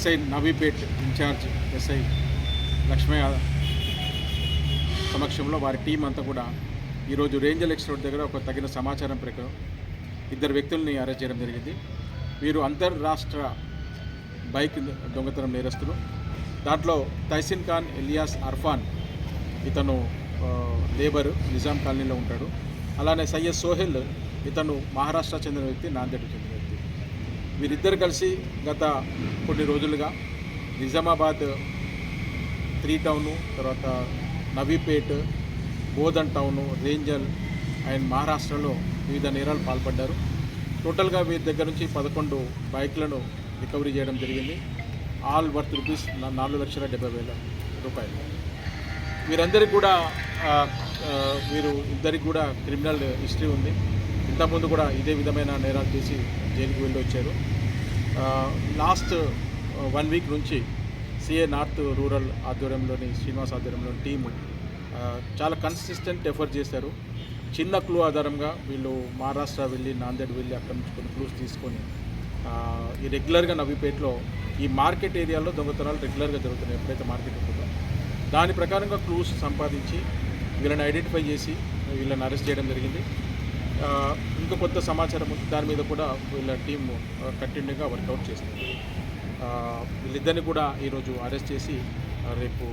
SI Navipet incharge SI Lakshmaiah సమక్షంలో వారి team అంతా కూడా ఈరోజు రేంజల్ ఎక్స్ రోడ్ దగ్గర ఒక తగిన సమాచారం ప్రకారం 2 వ్యక్తుల్ని అరెస్ట్ చేయడం జరిగింది. వీరు అంతర్రాష్ట్ర బైక్ దొంగతనం నేరస్తులు. దాంట్లో తైసిన్ ఖాన్ ఎలియాస్ అర్ఫాన్, ఇతను లేబర్, నిజాం కాలనీలో ఉంటాడు. అలానే సయ్యద్ సోహెల్, ఇతను మహారాష్ట్ర చెందిన వ్యక్తి, నాందేడ్ చెందిన వ్యక్తి. వీరిద్దరు కలిసి గత కొన్ని రోజులుగా నిజామాబాద్ 3 టౌను, తర్వాత నవీపేట్, బోధన్ టౌను, రేంజల్ అండ్ మహారాష్ట్రలో వివిధ నేరాలు పాల్పడ్డారు. టోటల్గా వీరి దగ్గర నుంచి 11 బైక్లను రికవరీ చేయడం జరిగింది. ఆల్ వర్త్ రూపీస్ 4,70,000 రూపాయలు. వీరందరికీ కూడా వీరు ఇద్దరికి కూడా క్రిమినల్ హిస్టరీ ఉంది. ఇంతకుముందు కూడా ఇదే విధమైన నేరాలు చేసి జైలుకి వెళ్ళి వచ్చారు. లాస్ట్ 1 వీక్ నుంచి సిఏ నార్త్ రూరల్ ఆధ్వర్యంలోని శ్రీనివాస్ ఆధ్వర్యంలోని టీము చాలా కన్సిస్టెంట్ ఎఫర్ట్ చేశారు. చిన్న క్లూ ఆధారంగా వీళ్ళు మహారాష్ట్ర వెళ్ళి, నాందేడ్ వెళ్ళి అక్కడి నుంచి కొన్ని క్లూస్ తీసుకొని ఈ రెగ్యులర్గా నవీపేటలో ఈ మార్కెట్ ఏరియాలో దొంగతనాలు రెగ్యులర్గా జరుగుతున్నాయి. ఎప్పుడైతే మార్కెట్ ఉంటుందో దాని ప్రకారంగా క్లూస్ సంపాదించి వీళ్ళని ఐడెంటిఫై చేసి వీళ్ళని అరెస్ట్ చేయడం జరిగింది. ఇంకా కొత్త సమాచారం ఉంది, దాని మీద కూడా వీళ్ళ టీం కంటిన్యూగా వర్కౌట్ చేస్తుంది. వీళ్ళిద్దరిని కూడా ఈరోజు అరెస్ట్ చేసి రేపు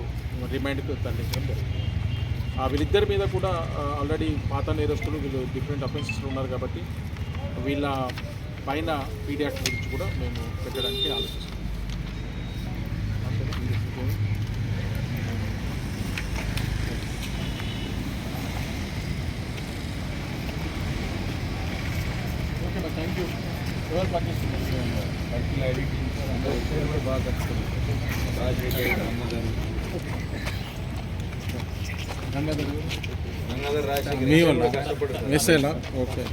రిమైండ్కి తరలించడం జరుగుతుంది. వీళ్ళిద్దరి మీద కూడా ఆల్రెడీ పాత నేరస్తులు, వీళ్ళు డిఫరెంట్ అఫెన్సెస్లో ఉన్నారు కాబట్టి వీళ్ళ పైన పీడీ యాక్ట్ గురించి కూడా మేము పెట్టడానికి ఆలోచిస్తున్నాం. ఓకేనా, థ్యాంక్ యూ. ఎవరు పనిచేస్తున్నారు? సర్కిల్ ఐడి బాగా కట్టుకుంది. గంగాధర్ రాజశేఖర్ మీ వల్ల మెసేలా? ఓకే.